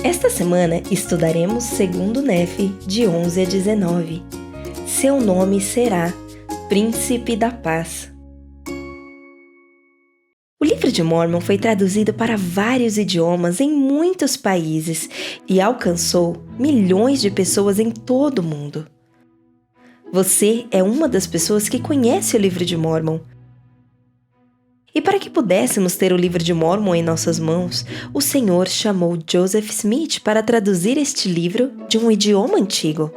Esta semana estudaremos segundo Nefe, de 11 a 19. Seu nome será Príncipe da Paz. O livro de Mórmon foi traduzido para vários idiomas em muitos países e alcançou milhões de pessoas em todo o mundo. Você é uma das pessoas que conhece o livro de Mórmon. E para que pudéssemos ter o livro de Mórmon em nossas mãos, o Senhor chamou Joseph Smith para traduzir este livro de um idioma antigo.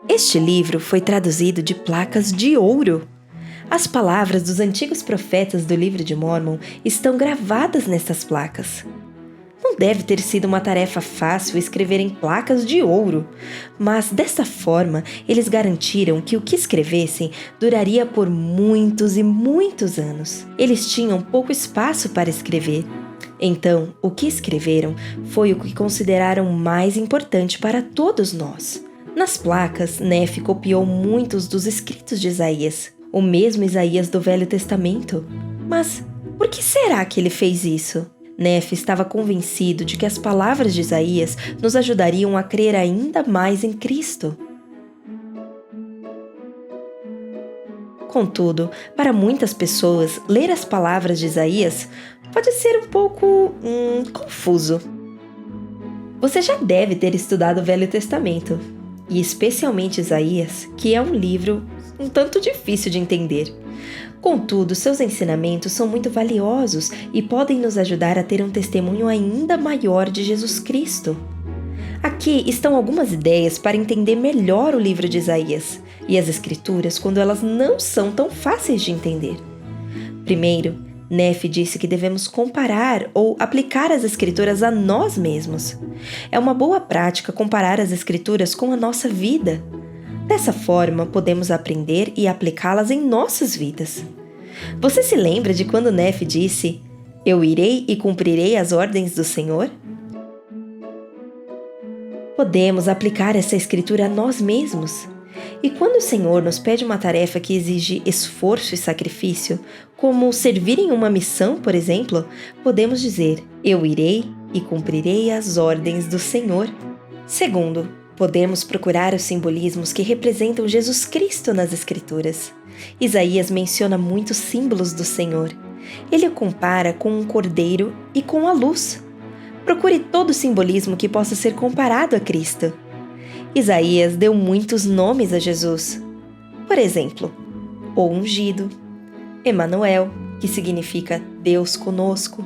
Este livro foi traduzido de placas de ouro. As palavras dos antigos profetas do livro de Mórmon estão gravadas nessas placas. Não deve ter sido uma tarefa fácil escrever em placas de ouro, mas dessa forma eles garantiram que o que escrevessem duraria por muitos e muitos anos. Eles tinham pouco espaço para escrever. Então, o que escreveram foi o que consideraram mais importante para todos nós. Nas placas, Nefe copiou muitos dos escritos de Isaías, o mesmo Isaías do Velho Testamento. Mas por que será que ele fez isso? Nefe estava convencido de que as palavras de Isaías nos ajudariam a crer ainda mais em Cristo. Contudo, para muitas pessoas, ler as palavras de Isaías pode ser um pouco confuso. Você já deve ter estudado o Velho Testamento, e especialmente Isaías, que é um livro um tanto difícil de entender. Contudo, seus ensinamentos são muito valiosos e podem nos ajudar a ter um testemunho ainda maior de Jesus Cristo. Aqui estão algumas ideias para entender melhor o livro de Isaías e as Escrituras quando elas não são tão fáceis de entender. Primeiro, Nefe disse que devemos comparar ou aplicar as Escrituras a nós mesmos. É uma boa prática comparar as Escrituras com a nossa vida. Dessa forma, podemos aprender e aplicá-las em nossas vidas. Você se lembra de quando Nefe disse: "Eu irei e cumprirei as ordens do Senhor"? Podemos aplicar essa escritura a nós mesmos. E quando o Senhor nos pede uma tarefa que exige esforço e sacrifício, como servir em uma missão, por exemplo, podemos dizer: "Eu irei e cumprirei as ordens do Senhor". Segundo, podemos procurar os simbolismos que representam Jesus Cristo nas Escrituras. Isaías menciona muitos símbolos do Senhor. Ele o compara com um cordeiro e com a luz. Procure todo o simbolismo que possa ser comparado a Cristo. Isaías deu muitos nomes a Jesus. Por exemplo, o ungido, Emanuel, que significa Deus conosco,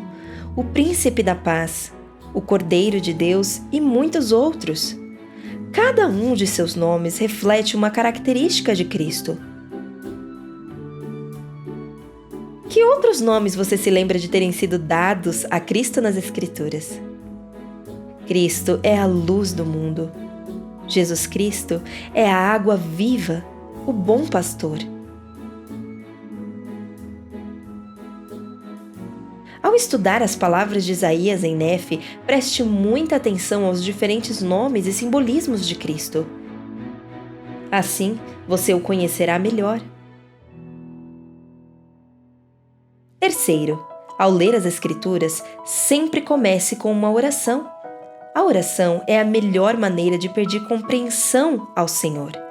o príncipe da paz, o cordeiro de Deus e muitos outros. Cada um de seus nomes reflete uma característica de Cristo. Que outros nomes você se lembra de terem sido dados a Cristo nas Escrituras? Cristo é a luz do mundo. Jesus Cristo é a água viva, o bom pastor. Ao estudar as palavras de Isaías em Nefe, preste muita atenção aos diferentes nomes e simbolismos de Cristo. Assim, você o conhecerá melhor. Terceiro, ao ler as Escrituras, sempre comece com uma oração. A oração é a melhor maneira de pedir compreensão ao Senhor.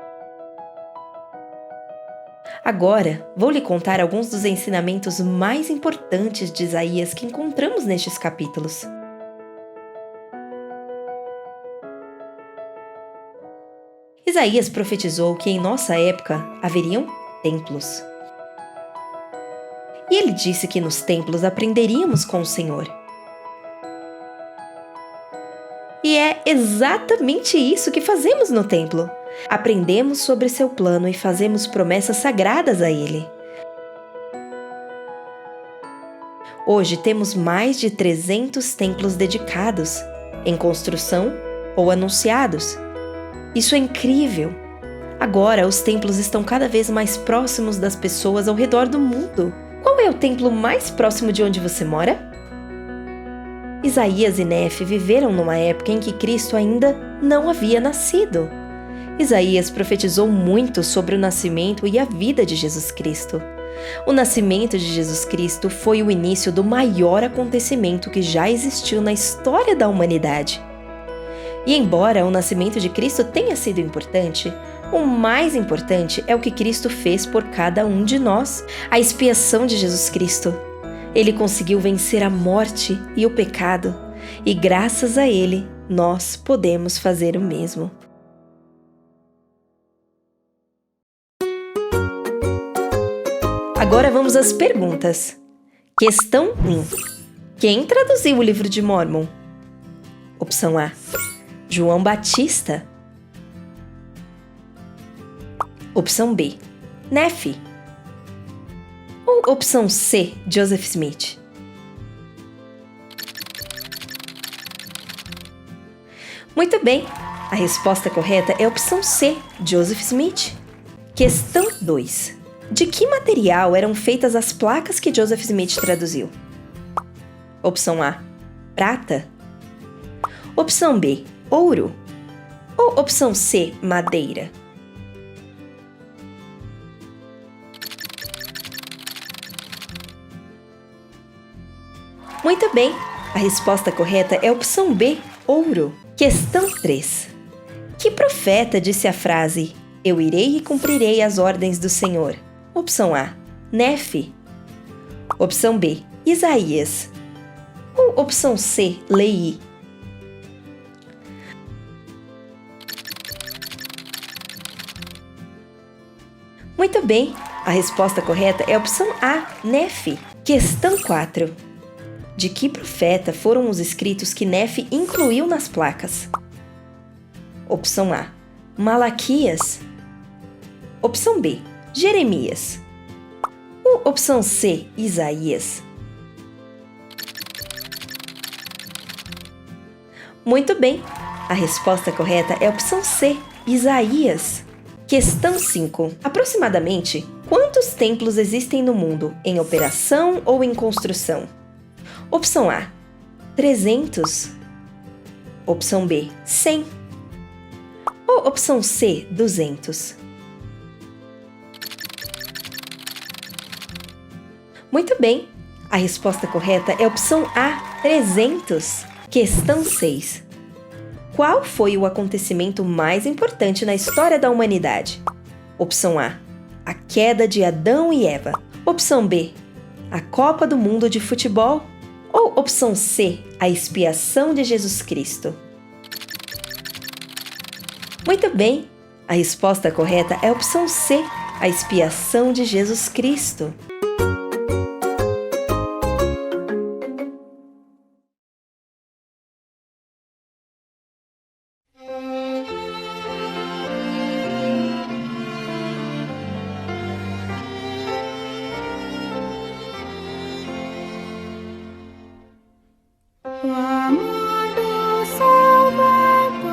Agora, vou lhe contar alguns dos ensinamentos mais importantes de Isaías que encontramos nestes capítulos. Isaías profetizou que em nossa época haveriam templos. E ele disse que nos templos aprenderíamos com o Senhor. E é exatamente isso que fazemos no templo. Aprendemos sobre seu plano e fazemos promessas sagradas a ele. Hoje temos mais de 300 templos dedicados, em construção ou anunciados. Isso é incrível! Agora, os templos estão cada vez mais próximos das pessoas ao redor do mundo. Qual é o templo mais próximo de onde você mora? Isaías e Nefe viveram numa época em que Cristo ainda não havia nascido. Isaías profetizou muito sobre o nascimento e a vida de Jesus Cristo. O nascimento de Jesus Cristo foi o início do maior acontecimento que já existiu na história da humanidade. E embora o nascimento de Cristo tenha sido importante, o mais importante é o que Cristo fez por cada um de nós, a expiação de Jesus Cristo. Ele conseguiu vencer a morte e o pecado, e graças a Ele, nós podemos fazer o mesmo. Agora vamos às perguntas. Questão 1. Quem traduziu o livro de Mórmon? Opção A: João Batista. Opção B: Nefe. Ou opção C: Joseph Smith? Muito bem, a resposta correta é a opção C: Joseph Smith. Questão 2. De que material eram feitas as placas que Joseph Smith traduziu? Opção A: prata. Opção B: ouro. Ou opção C: madeira? Muito bem, a resposta correta é a opção B: ouro. Questão 3. Que profeta disse a frase: Eu irei e cumprirei as ordens do Senhor? Opção A: Nefe. Opção B: Isaías. Ou opção C: Leí? Muito bem, a resposta correta é a opção A: Nefe. Questão 4. De que profeta foram os escritos que Nefe incluiu nas placas? Opção A: Malaquias. Opção B: Jeremias. Ou opção C: Isaías? Muito bem, a resposta correta é a opção C: Isaías. Questão 5. Aproximadamente, quantos templos existem no mundo, em operação ou em construção? Opção A: 300. Opção B: 100. Ou opção C: 200? Muito bem, a resposta correta é a opção A: 300. Questão 6. Qual foi o acontecimento mais importante na história da humanidade? Opção A: a queda de Adão e Eva. Opção B: a Copa do Mundo de Futebol. Ou opção C: a expiação de Jesus Cristo? Muito bem, a resposta correta é a opção C: a expiação de Jesus Cristo. O amor do Salvador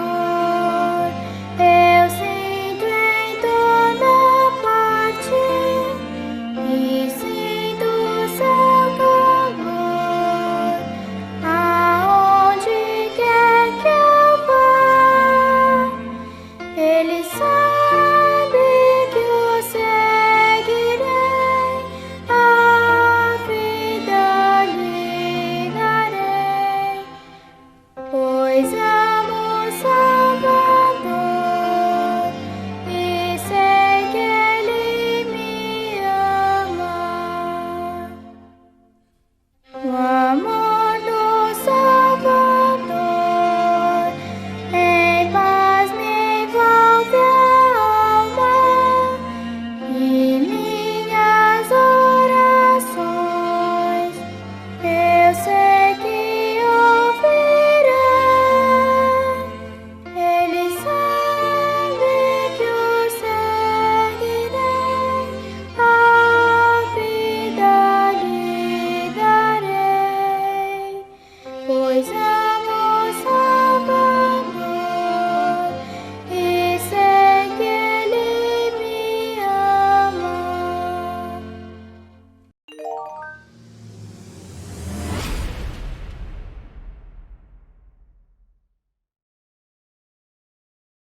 eu sinto em toda parte e sinto seu calor aonde quer que eu vá. Ele sabe que eu seguirei, a vida lhe darei, pois